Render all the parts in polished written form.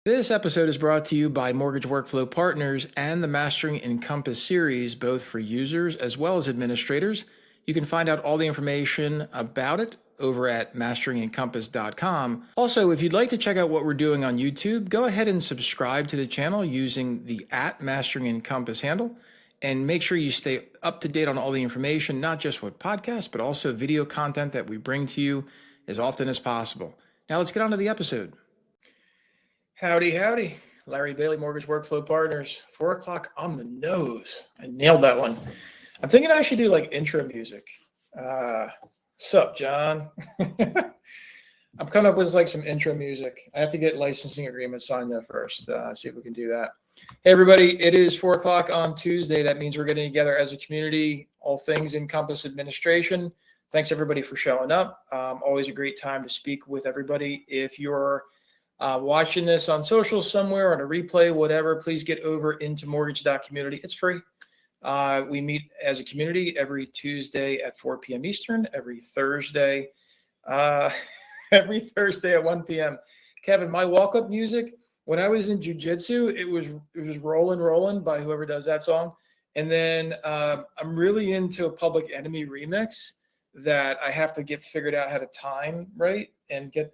This episode is brought to you by Mortgage Workflow Partners and the Mastering Encompass series, both for users as well as administrators. You can find out all the information about it over at masteringencompass.com. Also, if you'd like to check out what we're doing on YouTube, go ahead and subscribe to the channel using the @MasteringEncompass handle. And make sure you stay up to date on all the information, not just with podcasts, but also video content that we bring to you as often as possible. Now let's get on to the episode. Howdy, howdy. Larry Bailey, Mortgage Workflow Partners. 4 o'clock on the nose. I nailed that one. I'm thinking I should do like intro music. Sup, John? I'm coming up with like some intro music. I have to get licensing agreements signed up first. See if we can do that. Hey, everybody. It is 4 o'clock on Tuesday. That means we're getting together as a community, all things Encompass administration. Thanks, everybody, for showing up. Always a great time to speak with everybody. If you're watching this on social somewhere, on a replay, whatever, please get over into mortgage.community. It's free. We meet as a community every Tuesday at 4 p.m. Eastern, every Thursday at 1 p.m. Kevin, my walk-up music, when I was in jiu-jitsu, it was Rollin' by whoever does that song. And then I'm really into a Public Enemy remix that I have to get figured out how to time right and get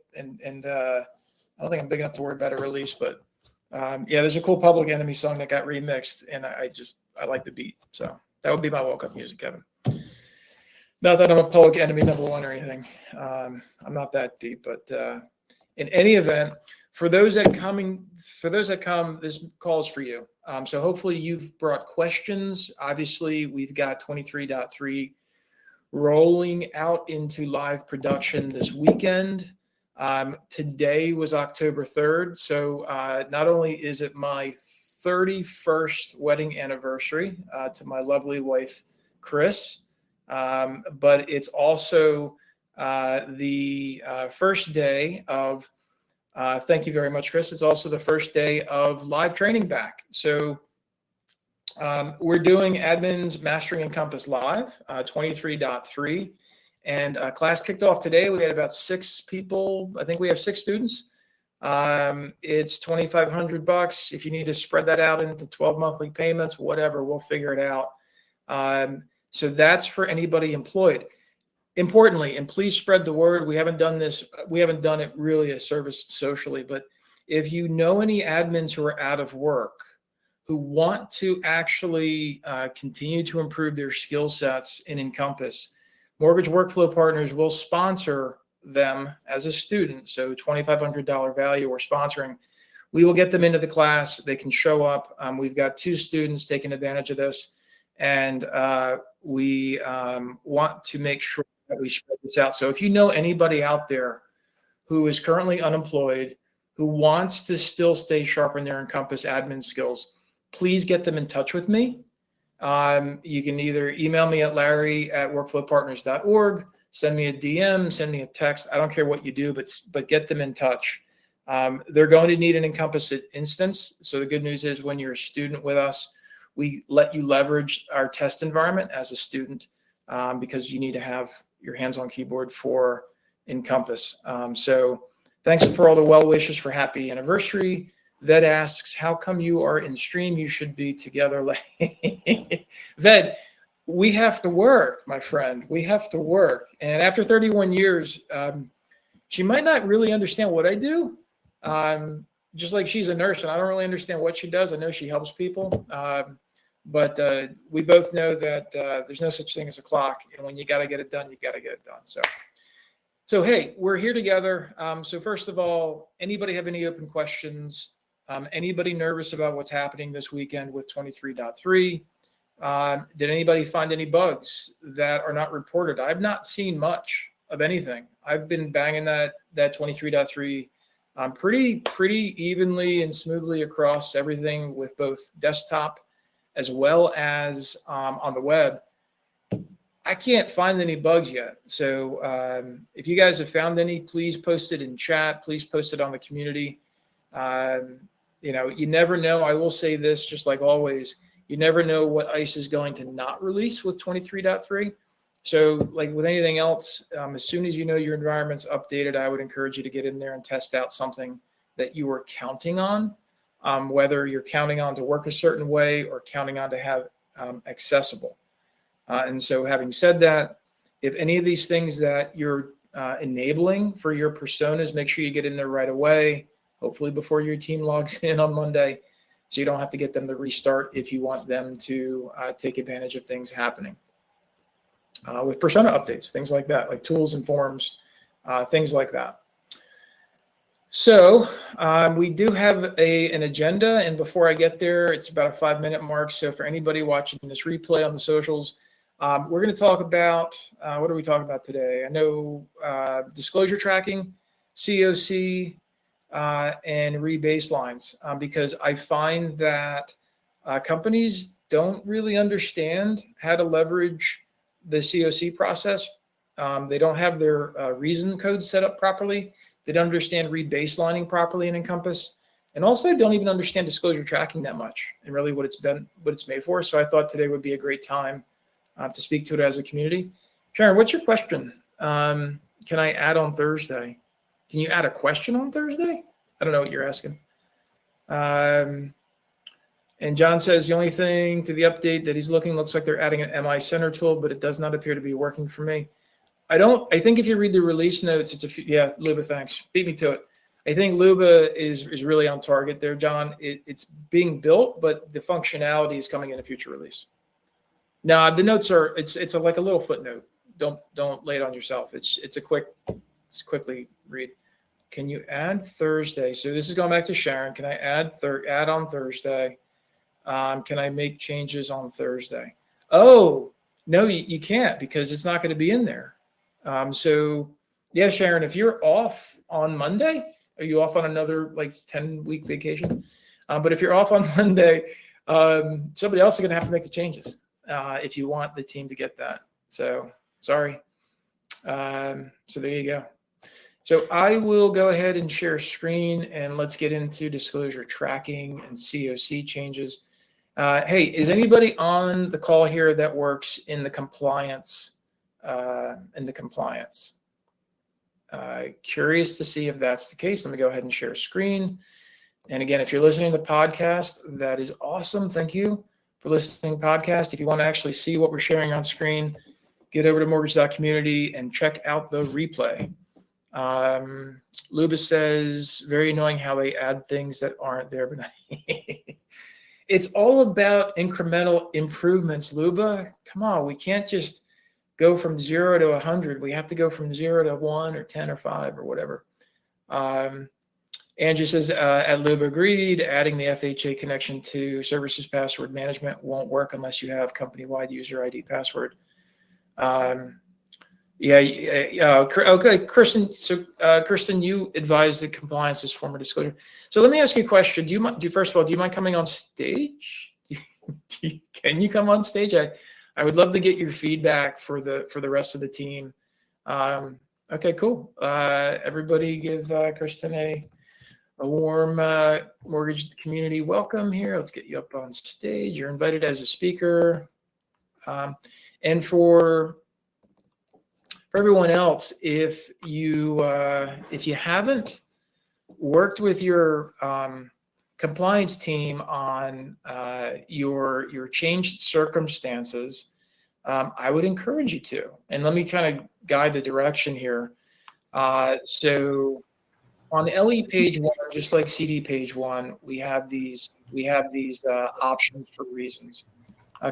I don't think I'm big enough to worry about a release, but yeah, there's a cool Public Enemy song that got remixed, and I like the beat. So that would be my walk-up music, Kevin. Not that I'm a Public Enemy #1 or anything. I'm not that deep, but in any event, for those that come, this call is for you. So hopefully you've brought questions. Obviously, we've got 23.3 rolling out into live production this weekend. Today was October 3rd. So not only is it my 31st wedding anniversary to my lovely wife, Chris, but it's also the first day of, thank you very much, Chris. It's also the first day of live training back. So we're doing Admin's Mastering Encompass Live, 23.3. And class kicked off today. We had about 6 people. I think we have 6 students. It's $2,500. If you need to spread that out into 12 monthly payments, whatever, we'll figure it out. So that's for anybody employed. Importantly, and please spread the word. We haven't done this. We haven't done it really as service socially. But if you know any admins who are out of work, who want to actually continue to improve their skill sets in Encompass, Mortgage Workflow Partners will sponsor them as a student. So $2,500 value we're sponsoring. We will get them into the class. They can show up. We've got 2 students taking advantage of this. And we want to make sure that we spread this out. So if you know anybody out there who is currently unemployed, who wants to still stay sharp in their Encompass admin skills, please get them in touch with me. You can either email me at larry@workflowpartners.org, send me a DM, send me a text. I don't care what you do, but get them in touch. They're going to need an Encompass instance. So the good news is when you're a student with us, we let you leverage our test environment as a student because you need to have your hands on keyboard for Encompass. So thanks for all the well wishes for happy anniversary. Ved asks, how come you are in stream? You should be together. Ved, we have to work, my friend. We have to work. And after 31 years, she might not really understand what I do. Just like she's a nurse, and I don't really understand what she does. I know she helps people. But we both know that there's no such thing as a clock. And when you got to get it done, you got to get it done. So hey, we're here together. So first of all, anybody have any open questions? Anybody nervous about what's happening this weekend with 23.3? Did anybody find any bugs that are not reported? I've not seen much of anything. I've been banging that 23.3 pretty evenly and smoothly across everything with both desktop as well as on the web. I can't find any bugs yet. So if you guys have found any, please post it in chat. Please post it on the community. You never know. I will say this, just like always, you never know what ICE is going to not release with 23.3. So like with anything else, as soon as you know your environment's updated, I would encourage you to get in there and test out something that you are counting on, whether you're counting on to work a certain way or counting on to have accessible. And so having said that, if any of these things that you're enabling for your personas, make sure you get in there right away, hopefully before your team logs in on Monday, so you don't have to get them to restart if you want them to take advantage of things happening. With persona updates, things like that, like tools and forms, things like that. So we do have an agenda, and before I get there, it's about a 5-minute mark. So for anybody watching this replay on the socials, we're going to talk about, what are we talking about today? I know disclosure tracking, COC, and rebaselines, because I find that companies don't really understand how to leverage the COC process. They don't have their reason code set up properly. They don't understand rebaselining properly in Encompass, and also don't even understand disclosure tracking that much and really what it's made for. So I thought today would be a great time to speak to it as a community. Sharon, what's your question? Can I add on Thursday? Can you add a question on Thursday? I don't know what you're asking. And John says the only thing to the update that he's looks like they're adding an MI Center tool, but it does not appear to be working for me. I think if you read the release notes, yeah, Luba, thanks. Beat me to it. I think Luba is really on target there, John. It's being built, but the functionality is coming in a future release. Now the notes are, it's like a little footnote. Don't lay it on yourself. It's quickly read. Can you add Thursday? So this is going back to Sharon. Can I add on Thursday? Can I make changes on Thursday? Oh, no, you can't, because it's not going to be in there. So yeah, Sharon, if you're off on Monday, are you off on another like 10-week vacation? But if you're off on Monday, somebody else is going to have to make the changes if you want the team to get that. So sorry. So there you go. So I will go ahead and share screen, and let's get into disclosure tracking and COC changes. Hey, is anybody on the call here that works in the compliance? Curious to see if that's the case. Let me go ahead and share screen. And again, if you're listening to the podcast, that is awesome. Thank you for listening to the podcast. If you want to actually see what we're sharing on screen, get over to mortgage.community and check out the replay. Luba says, very annoying how they add things that aren't there, but it's all about incremental improvements, Luba. Come on, we can't just go from 0 to 100. We have to go from 0 to 1 or 10 or 5 or whatever. Andrew says, at Luba agreed, adding the FHA connection to services password management won't work unless you have company-wide user ID password. Okay, Kirsten. So, Kirsten, you advise that compliance is formal disclosure. So let me ask you a question. First of all, do you mind coming on stage? Can you come on stage? I would love to get your feedback for the rest of the team. Okay, cool. Everybody give Kirsten a warm mortgage community welcome here. Let's get you up on stage. You're invited as a speaker. And for everyone else, if you haven't worked with your compliance team on your changed circumstances, I would encourage you to. And let me kind of guide the direction here. So on LE page 1, just like CD page 1, we have these options for reasons.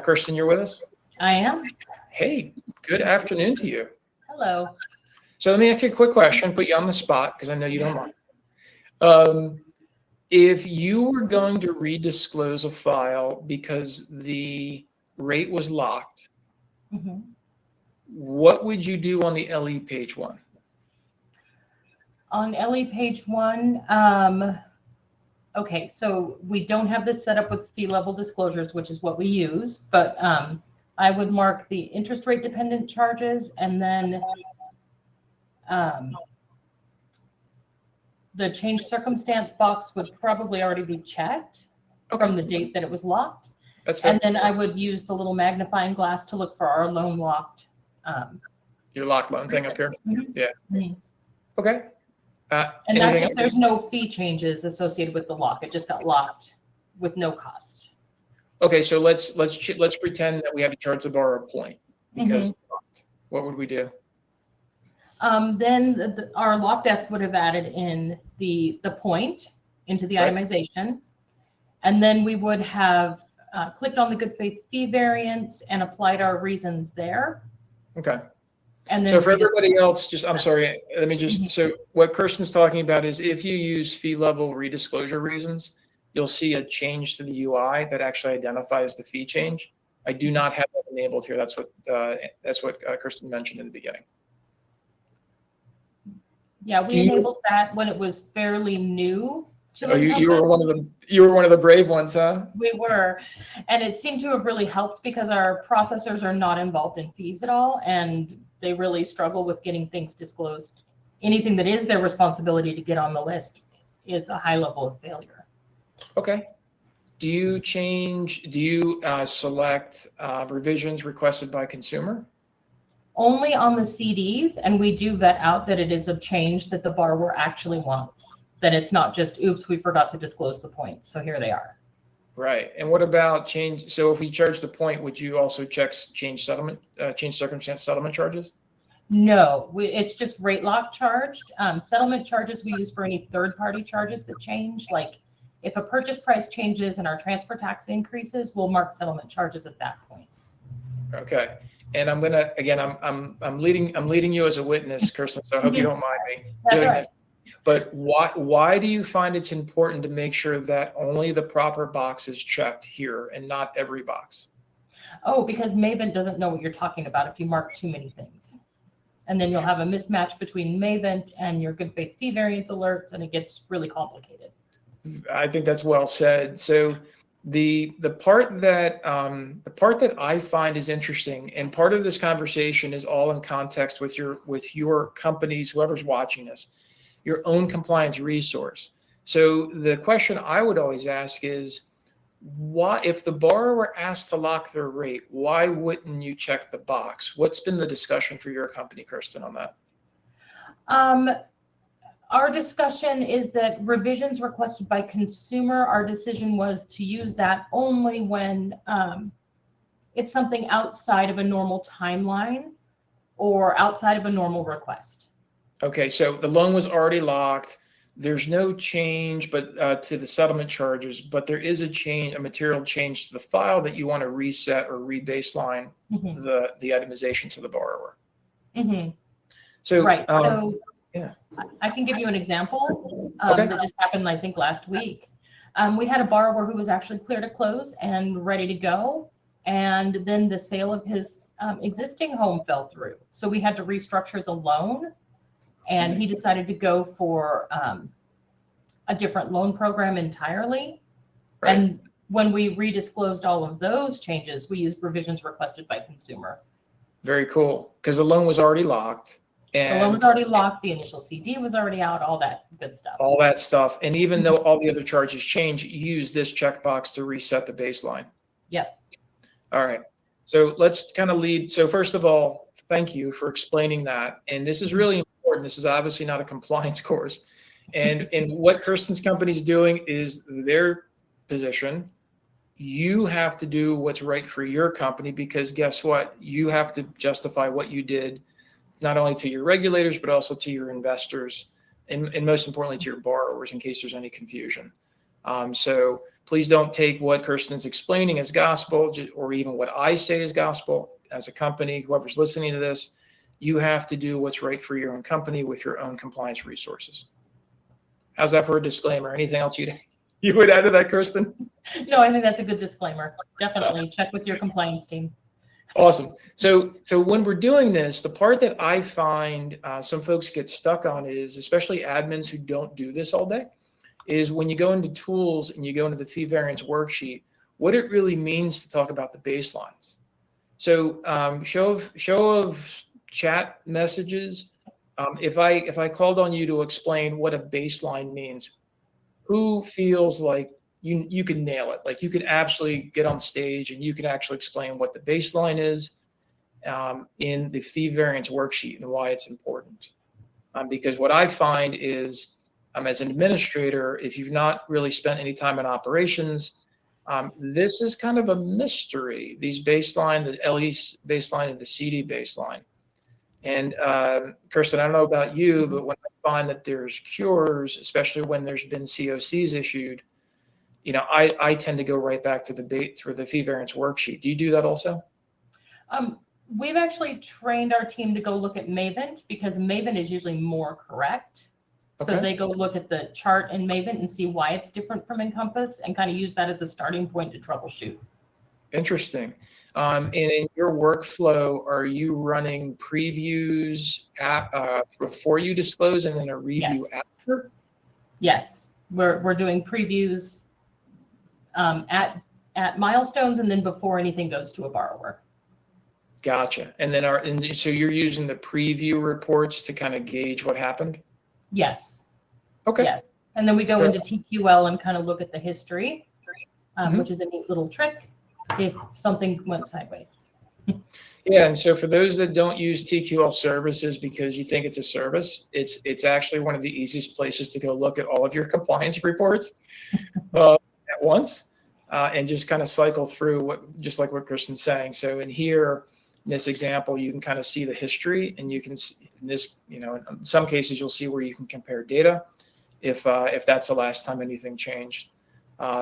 Kirsten, you're with us? I am. Hey, good afternoon to you. Hello. So let me ask you a quick question, put you on the spot because I know you don't mind. If you were going to redisclose a file because the rate was locked, what would you do on the LE page 1? On LE page 1, okay, so we don't have this set up with fee level disclosures, which is what we use, but I would mark the interest rate dependent charges, and then the change circumstance box would probably already be checked from the date that it was locked. That's fair. And then I would use the little magnifying glass to look for our loan locked. Your locked loan thing up here? Yeah. Okay. And that's Anything if else? there's no fee changes associated with the lock. It just got locked with no cost. Okay, so let's pretend that we had to charge the borrower a point because what would we do? Then our lock desk would have added in the point into the Right. itemization. And then we would have clicked on the good faith fee variance and applied our reasons there. Okay. And then So for everybody else, I'm sorry, let me just, Mhm. so what Kirsten's talking about is if you use fee level redisclosure reasons, you'll see a change to the UI that actually identifies the fee change. I do not have that enabled here. That's what Kirsten mentioned in the beginning. Yeah, we enabled that when it was fairly new to Encompass. You were one of the brave ones, huh? We were, and it seemed to have really helped because our processors are not involved in fees at all, and they really struggle with getting things disclosed. Anything that is their responsibility to get on the list is a high level of failure. Okay. Do you select revisions requested by consumer? Only on the CDs, and we do vet out that it is a change that the borrower actually wants. That it's not just, oops, we forgot to disclose the points, so here they are. Right. And what about change? So if we charge the point, would you also check change circumstance settlement charges? No, it's just rate lock charged. Settlement charges we use for any third-party charges that change. Like if a purchase price changes and our transfer tax increases, we'll mark settlement charges at that point. Okay. And I'm gonna again, I'm leading you as a witness, Kirsten. So I hope you don't mind me doing this. But why do you find it's important to make sure that only the proper box is checked here and not every box? Oh, because Maven doesn't know what you're talking about if you mark too many things. And then you'll have a mismatch between Maven and your good faith fee variance alerts, and it gets really complicated. I think that's well said. So the part that I find is interesting, and part of this conversation is all in context with your companies, whoever's watching this, your own compliance resource. So the question I would always ask is, why, if the borrower asked to lock their rate, why wouldn't you check the box? What's been the discussion for your company, Kirsten, on that? Our discussion is that revisions requested by consumer, our decision was to use that only when it's something outside of a normal timeline or outside of a normal request. Okay, so the loan was already locked. There's no change but to the settlement charges, but there is a material change to the file that you want to reset or rebaseline the itemization to the borrower. So right. Yeah. I can give you an example that just happened, I think, last week. We had a borrower who was actually clear to close and ready to go. And then the sale of his existing home fell through. So we had to restructure the loan. And he decided to go for a different loan program entirely. Right. And when we redisclosed all of those changes, we used revisions requested by consumer. Very cool. Because the loan was already locked. And the loan was already locked. The initial CD was already out, all that good stuff. All that stuff. And even though all the other charges change, you use this checkbox to reset the baseline. Yep. All right. So let's kind of lead. So first of all, thank you for explaining that. And this is really important. This is obviously not a compliance course. And what Kirsten's company is doing is their position. You have to do what's right for your company because guess what? You have to justify what you did, not only to your regulators, but also to your investors and most importantly to your borrowers in case there's any confusion. So please don't take what Kirsten's explaining as gospel or even what I say as gospel. As a company, whoever's listening to this, you have to do what's right for your own company with your own compliance resources. How's that for a disclaimer? Anything else you would add to that, Kirsten? No, I think that's a good disclaimer. Definitely check with your compliance team. Awesome. So when we're doing this, the part that I find some folks get stuck on is, especially admins who don't do this all day, is when you go into tools and you go into the Fee Variance Worksheet, what it really means to talk about the baselines. So show of chat messages. If I called on you to explain what a baseline means, who feels like you can nail it? Like you can absolutely get on stage and you can actually explain what the baseline is in the Fee Variance Worksheet and why it's important. Because what I find is, as an administrator, if you've not really spent any time in operations, this is kind of a mystery, these baseline, the LE baseline and the CD baseline. And Kirsten, I don't know about you, but when I find that there's cures, especially when there's been COCs issued, I tend to go right back to the fee variance worksheet. Do you do that also? We've actually trained our team to go look at Mavent, because Mavent is usually more correct. So Okay. they go look at the chart in Mavent and see why it's different from Encompass, and kind of use that as a starting point to troubleshoot. Interesting. And in your workflow, are you running previews before you disclose and then a review Yes. after? Yes, we're doing previews at milestones, and then before anything goes to a borrower. Gotcha. And then so you're using the preview reports to kind of gauge what happened? Yes. Okay. Yes. And then we go into TQL and kind of look at the history, which is a neat little trick if something went sideways. Yeah, and so for those that don't use TQL services because you think it's a service, it's actually one of the easiest places to go look at all of your compliance reports at once, and just kind of cycle through just like what Kristen's saying. So in here, in this example, you can kind of see the history, and you can see in this, in some cases you'll see where you can compare data if that's the last time anything changed.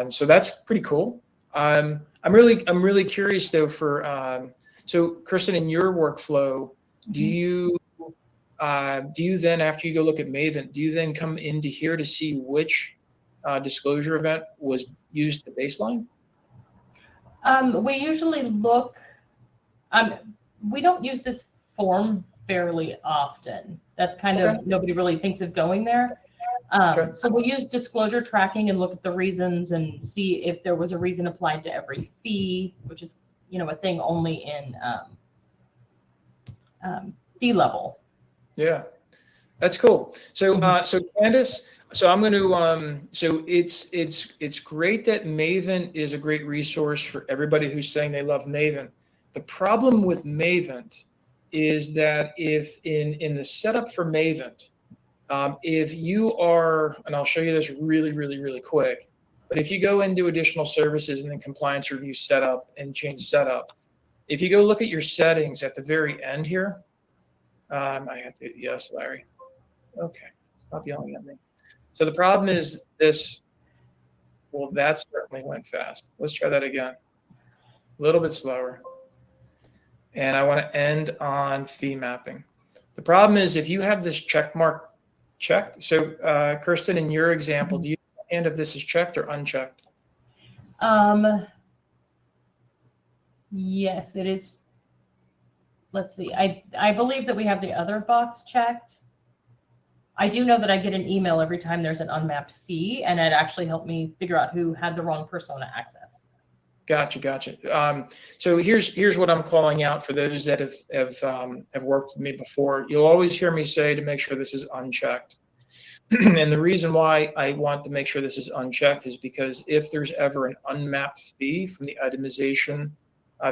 So that's pretty cool. I'm really curious though so Kristen, in your workflow, do you then, after you go look at Mavent, do you then come into here to see which disclosure event was used to baseline? We usually look, we don't use this form fairly often. That's kind of, nobody really thinks of going there. So we'll use disclosure tracking and look at the reasons and see if there was a reason applied to every fee, which is, a thing only in fee level. Yeah, that's cool. So, so Candace, so I'm going to, so it's great that Mavent is a great resource for everybody who's saying they love Mavent. The problem with Mavent is that if in the setup for Mavent, if you are, and I'll show you this really, really, really quick, but if you go into additional services and then compliance review setup and change setup, if you go look at your settings at the very end here, I have to, yes, Larry. Okay, stop yelling at me. So the problem is this, well, that certainly went fast. Let's try that again. A little bit slower. And I want to end on fee mapping. The problem is if you have this check mark checked, so Kirsten, in your example, do you understand if this is checked or unchecked? Yes, it is. Let's see. I believe that we have the other box checked. I do know that I get an email every time there's an unmapped fee, and it actually helped me figure out who had the wrong persona access. Gotcha. So here's what I'm calling out for those that have worked with me before. You'll always hear me say to make sure this is unchecked. And the reason why I want to make sure this is unchecked is because if there's ever an unmapped fee from the itemization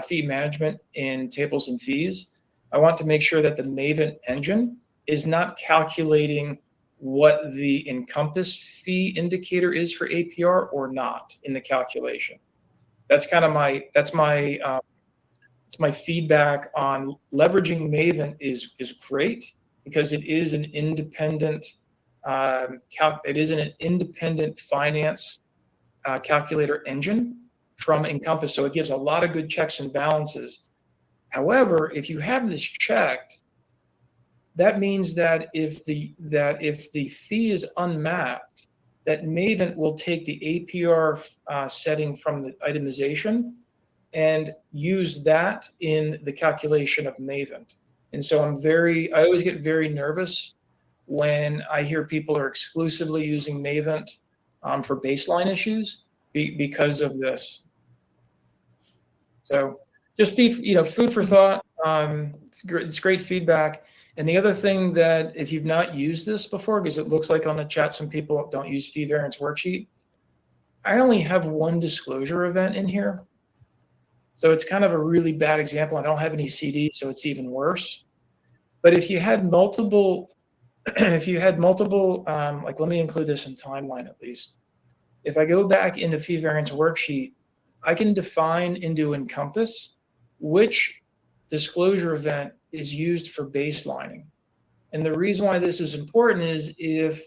fee management in tables and fees, I want to make sure that the Mavent engine is not calculating what the Encompass fee indicator is for APR or not in the calculation. That's kind of my feedback on leveraging Mavent is great because it is an independent finance calculator engine from Encompass, so it gives a lot of good checks and balances. However, if you have this checked, that means that if the fee is unmapped, that Mavent will take the APR setting from the itemization and use that in the calculation of Mavent. And so I always get very nervous when I hear people are exclusively using Mavent for baseline issues because of this. So just food for thought. It's great feedback. And the other thing that if you've not used this before, because it looks like on the chat some people don't use Fee Variance Worksheet, I only have one disclosure event in here. So it's kind of a really bad example. I don't have any CD, so it's even worse. But if you had multiple if you had multiple, like let me include this in timeline at least. If I go back into Fee Variance Worksheet, I can define into Encompass which disclosure event is used for baselining. And the reason why this is important is if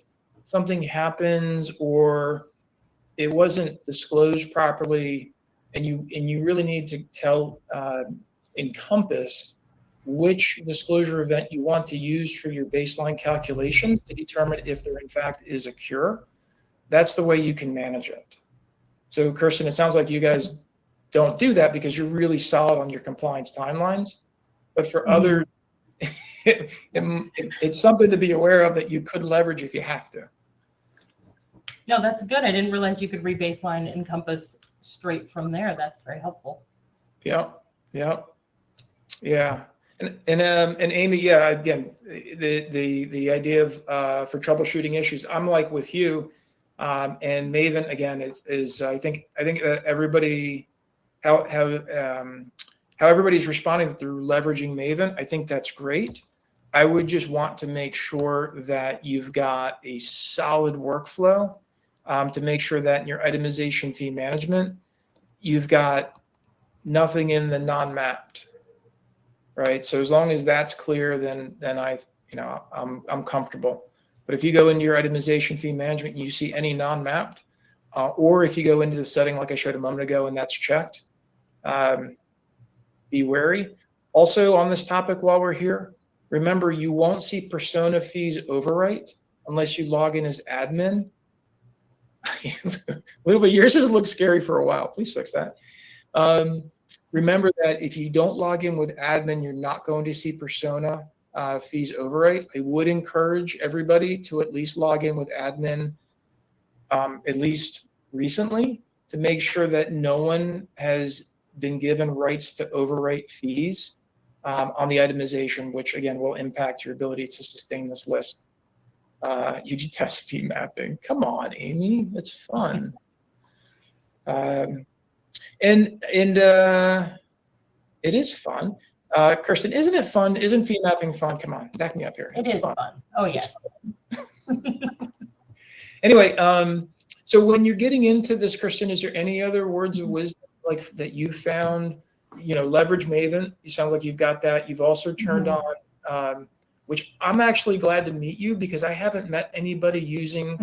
something happens or it wasn't disclosed properly, and you really need to tell Encompass which disclosure event you want to use for your baseline calculations to determine if there in fact is a cure. That's the way you can manage it. So Kirsten, it sounds like you guys don't do that because you're really solid on your compliance timelines. But for others, it's something to be aware of that you could leverage if you have to. No, that's good. I didn't realize you could rebaseline Encompass straight from there. That's very helpful. Yeah. And Amy, yeah, again, the idea of for troubleshooting issues, I'm like with you, and Maven again is I think that everybody how everybody's responding through leveraging Maven, I think that's great. I would just want to make sure that you've got a solid workflow to make sure that in your itemization fee management, you've got nothing in the non-mapped, right? So as long as that's clear, then I'm comfortable. But if you go into your itemization fee management and you see any non-mapped, or if you go into the setting like I showed a moment ago and that's checked, be wary. Also on this topic while we're here, remember you won't see persona fees overwrite unless you log in as admin. But yours has looked scary for a while. Please fix that. Remember that if you don't log in with admin, you're not going to see persona fees overwrite. I would encourage everybody to at least log in with admin, at least recently, to make sure that no one has been given rights to overwrite fees on the itemization, which again will impact your ability to sustain this list. You detest fee mapping. Come on, Amy, it's fun. And it is fun. Kirsten, isn't it fun? Isn't fee mapping fun? Come on, back me up here. It's fun. Oh, yes. Anyway, so when you're getting into this, Kirsten, is there any other words of wisdom like that you found? Leverage Maven. It sounds like you've got that. You've also turned on, which I'm actually glad to meet you because I haven't met anybody using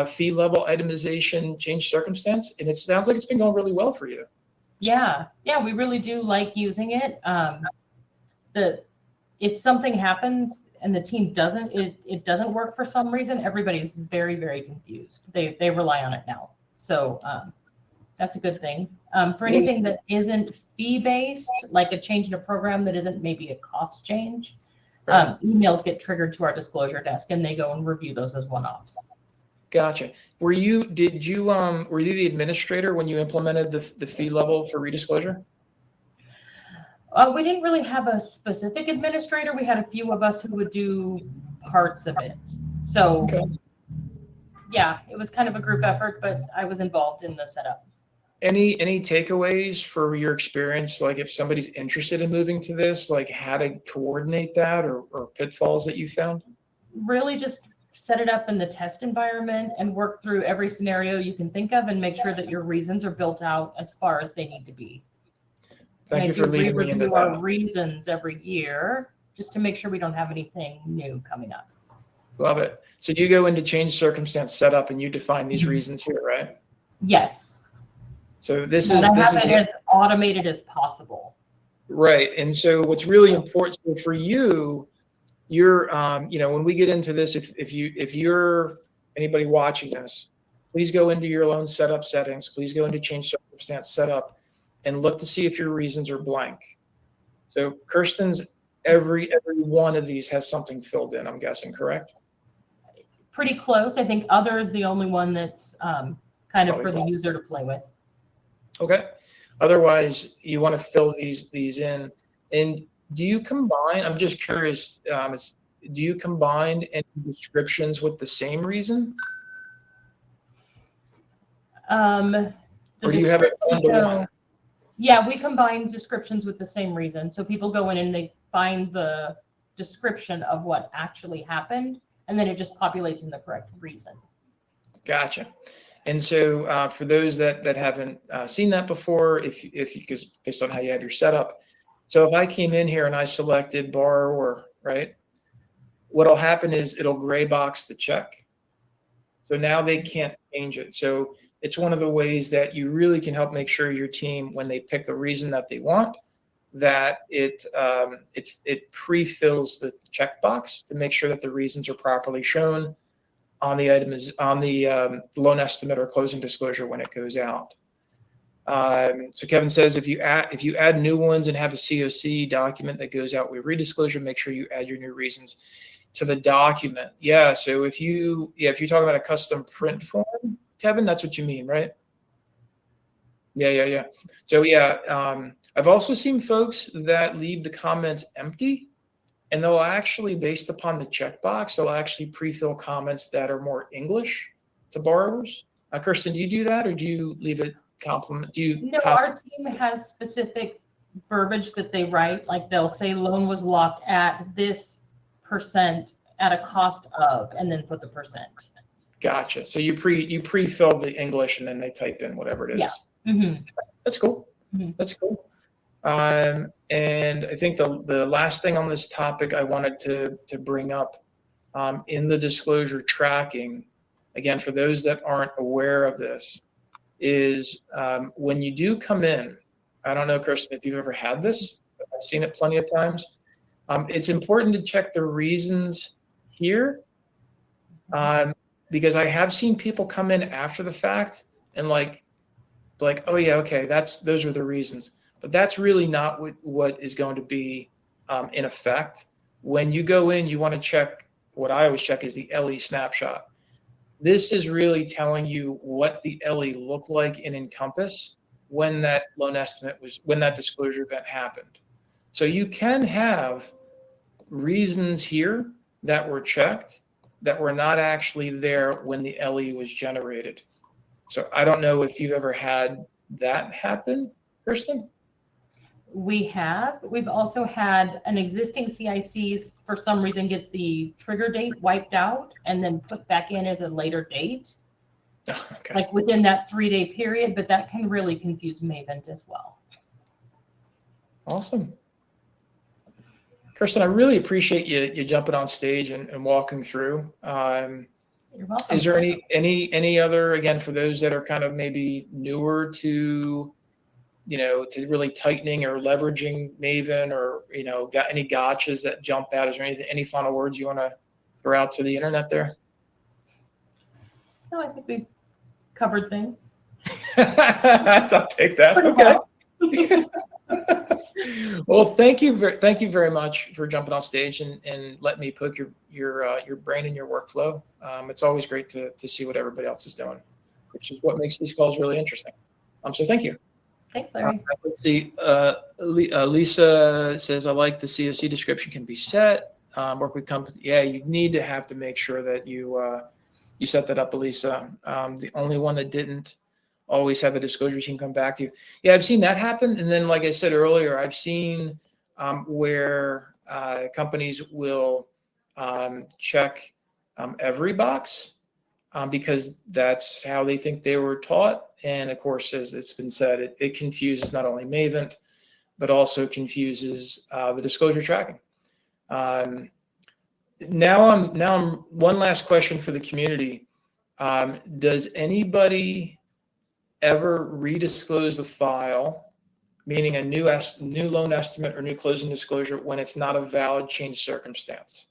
fee level itemization change circumstance, and it sounds like it's been going really well for you. Yeah, we really do like using it. If something happens and the team it doesn't work for some reason, everybody's very, very confused. They rely on it now. So that's a good thing. For anything that isn't fee-based, like a change in a program that isn't maybe a cost change, right. Emails get triggered to our disclosure desk and they go and review those as one-offs. Gotcha. Were you the administrator when you implemented the fee level for redisclosure? We didn't really have a specific administrator. We had a few of us who would do parts of it. So yeah, it was kind of a group effort, but I was involved in the setup. Any takeaways for your experience? Like if somebody's interested in moving to this, like how to coordinate that or pitfalls that you found? Really just set it up in the test environment and work through every scenario you can think of and make sure that your reasons are built out as far as they need to be. Thank you for leading me into that. Our reasons every year just to make sure we don't have anything new coming up. Love it. So you go into change circumstance setup and you define these reasons here, right? Yes. So this is as automated as possible. Right. And so what's really important for you, you're when we get into this, if you're anybody watching this, please go into your own setup settings, please go into change circumstance setup and look to see if your reasons are blank. So Kirsten's every one of these has something filled in, I'm guessing, correct? Pretty close. I think other is the only one that's kind of for the user to play with. Okay. Otherwise, you want to fill these in. And do you combine? I'm just curious. Do you combine any descriptions with the same reason? Or do you have it one-to-one? Yeah, we combine descriptions with the same reason. So people go in and they find the description of what actually happened, and then it just populates in the correct reason. Gotcha. And so for those that haven't seen that before, if because based on how you had your setup, so if I came in here and I selected borrower, right, what'll happen is it'll gray box the check. So now they can't change it. So it's one of the ways that you really can help make sure your team, when they pick the reason that they want, that it pre-fills the checkbox to make sure that the reasons are properly shown on the item, is on the loan estimate or closing disclosure when it goes out. So Kevin says if you add new ones and have a COC document that goes out with redisclosure, make sure you add your new reasons to the document. Yeah. So if you're talking about a custom print form, Kevin, that's what you mean, right? Yeah. So I've also seen folks that leave the comments empty, and they'll actually, based upon the checkbox, they'll actually pre-fill comments that are more English to borrowers. Kirsten, do you do that, or do you leave it compliment? No, our team has specific verbiage that they write. Like they'll say loan was locked at this % at a cost of, and then put the %. Gotcha. So you pre-fill the English, and then they type in whatever it is. Yeah. Mm-hmm. That's cool. Mm-hmm. That's cool. And I think the last thing on this topic I wanted to bring up in the disclosure tracking, again, for those that aren't aware of this, is when you do come in, I don't know, Kirsten, if you've ever had this, but I've seen it plenty of times. It's important to check the reasons here, because I have seen people come in after the fact and like, oh yeah, okay, those are the reasons. But that's really not what is going to be in effect. When you go in, you want to check, what I always check is the LE snapshot. This is really telling you what the LE looked like in Encompass when that when that disclosure event happened. So you can have reasons here that were checked that were not actually there when the LE was generated. So I don't know if you've ever had that happen, Kirsten? We've also had an existing CICs for some reason get the trigger date wiped out and then put back in as a later date, Okay. like within that 3-day period, but that can really confuse Mavent as well. Awesome. Kirsten, I really appreciate you jumping on stage and walking through. You're welcome. Is there any other, again, for those that are kind of maybe newer to really tightening or leveraging Maven, or, got any gotchas that jump out? Is there any final words you want to throw out to the internet there? No, I think we've covered things. I'll take that. Okay. Well, thank you very much for jumping on stage and letting me poke your brain and your workflow. It's always great to see what everybody else is doing, which is what makes these calls really interesting. So thank you. Thanks, Larry. Let's see. Lisa says, I like the COC description can be set. Work with company. Yeah, you need to have to make sure that you set that up, Lisa. The only one that didn't always have the disclosure team come back to you. Yeah, I've seen that happen. And then, like I said earlier, I've seen where companies will check every box because that's how they think they were taught. And of course, as it's been said, it confuses not only Mavent, but also confuses the disclosure tracking. Now I'm one last question for the community. Does anybody ever redisclose the file, meaning a new loan estimate or new closing disclosure, when it's not a valid change circumstance?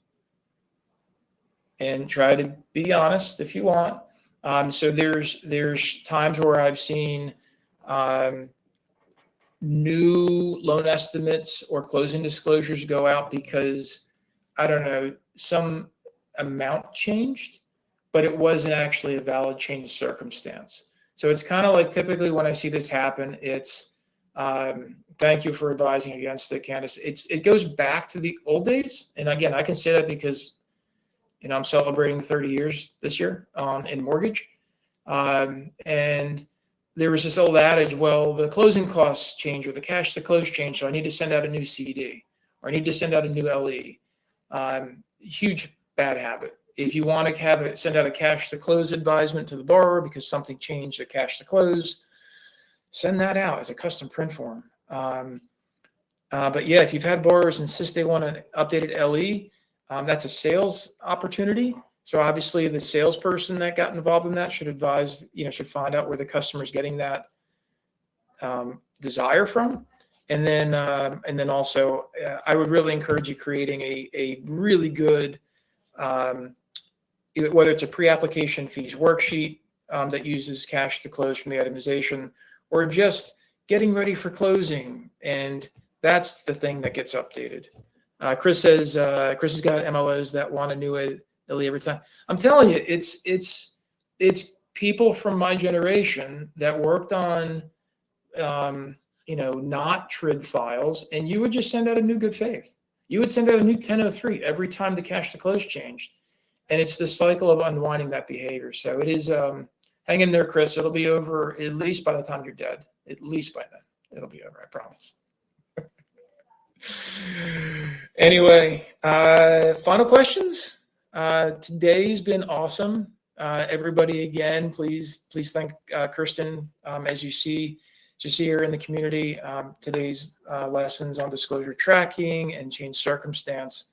And try to be honest if you want. So there's times where I've seen new loan estimates or closing disclosures go out because, I don't know, some amount changed, but it wasn't actually a valid change circumstance. So it's kind of like, typically when I see this happen, it's thank you for advising against it, Candace. It goes back to the old days. And again, I can say that because I'm celebrating 30 years this year in mortgage. And there was this old adage, well, the closing costs change or the cash to close change, so I need to send out a new CD or I need to send out a new LE. Huge bad habit. if you want to send out a cash to close advisement to the borrower because something changed at cash to close, send that out as a custom print form. But yeah, if you've had borrowers insist they want an updated LE, that's a sales opportunity. So obviously the salesperson that got involved in that should advise, should find out where the customer's getting that desire from. And then also, I would really encourage you creating a really good, whether it's a pre-application fees worksheet that uses cash to close from the itemization, or just getting ready for closing. And that's the thing that gets updated. Chris says Chris has got MLOs that want a new LE every time. I'm telling you, it's people from my generation that worked on not TRID files, and you would just send out a new good faith. You would send out a new 1003 every time the cash to close changed. And it's the cycle of unwinding that behavior. So it is, hang in there, Chris. It'll be over at least by the time you're dead. At least by then. It'll be over, I promise. Anyway, final questions. Today's been awesome. Everybody, again, please thank Kirsten. As you see here in the community, today's lessons on disclosure tracking and change circumstance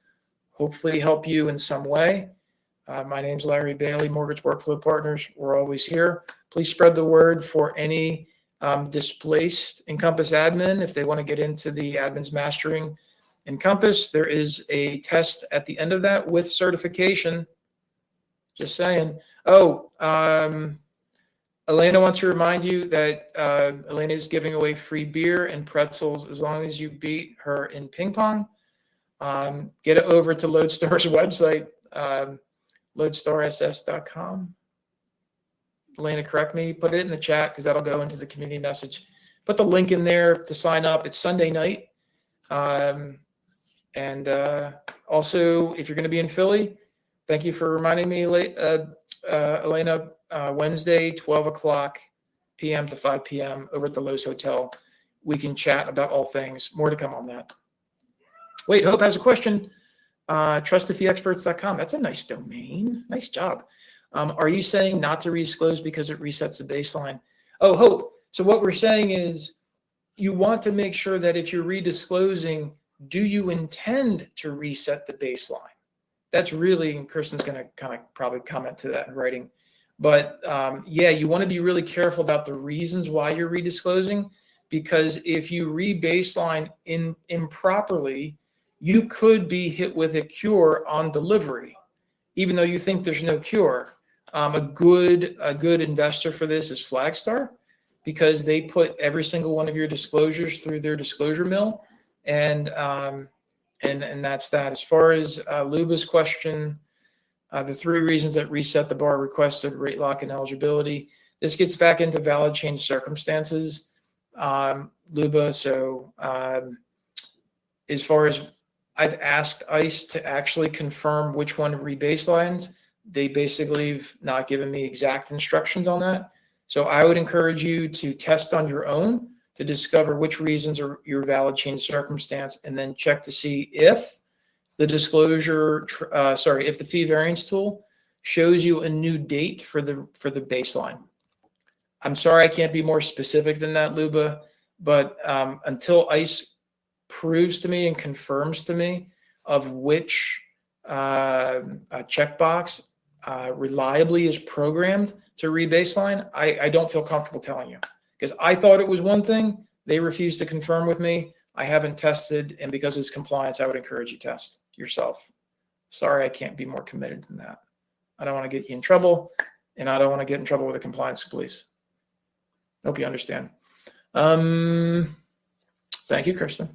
hopefully help you in some way. My name's Larry Bailey, Mortgage Workflow Partners. We're always here. Please spread the word for any displaced Encompass admin if they want to get into the admin's mastering Encompass. There is a test at the end of that with certification. Just saying. Oh, Elena wants to remind you that Elena is giving away free beer and pretzels as long as you beat her in ping pong. Get it over to Lodestar's website, lodstarss.com. Elena, correct me. Put it in the chat because that'll go into the community message. Put the link in there to sign up. It's Sunday night. And also, if you're going to be in Philly, thank you for reminding me, Elena, Wednesday, 12 o'clock p.m. to 5 p.m. over at the Lowe's Hotel. We can chat about all things. More to come on that. Wait, Hope has a question. Trustthefeeexperts.com. That's a nice domain. Nice job. Are you saying not to redisclose because it resets the baseline? Oh, Hope. So what we're saying is you want to make sure that if you're redisclosing, do you intend to reset the baseline? That's really, and Kirsten's going to kind of probably comment to that in writing. But yeah, you want to be really careful about the reasons why you're redisclosing, because if you rebaseline improperly, you could be hit with a cure on delivery, even though you think there's no cure. A good investor for this is Flagstar, because they put every single one of your disclosures through their disclosure mill, and that's that. As far as Luba's question, the 3 reasons that reset the bar requested rate lock and eligibility. This gets back into valid change circumstances, Luba. So as far as I've asked ICE to actually confirm which one rebaselines, they basically have not given me exact instructions on that. So I would encourage you to test on your own to discover which reasons are your valid change circumstance, and then check to see if the disclosure, if the fee variance tool shows you a new date for the baseline. I'm sorry I can't be more specific than that, Luba, but until ICE proves to me and confirms to me of which checkbox reliably is programmed to rebaseline, I don't feel comfortable telling you, because I thought it was one thing. They refused to confirm with me. I haven't tested, and because it's compliance, I would encourage you to test yourself. Sorry, I can't be more committed than that. I don't want to get you in trouble, and I don't want to get in trouble with the compliance police. Hope you understand. Thank you, Kirsten.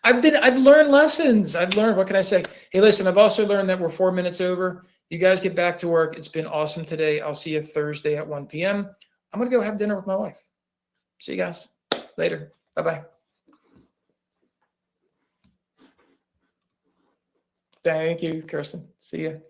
I've learned lessons. What can I say? Hey, listen, I've also learned that we're 4 minutes over. You guys get back to work. It's been awesome today. I'll see you Thursday at 1 p.m. I'm going to go have dinner with my wife. See you guys later. Bye-bye. Thank you, Kirsten. See you.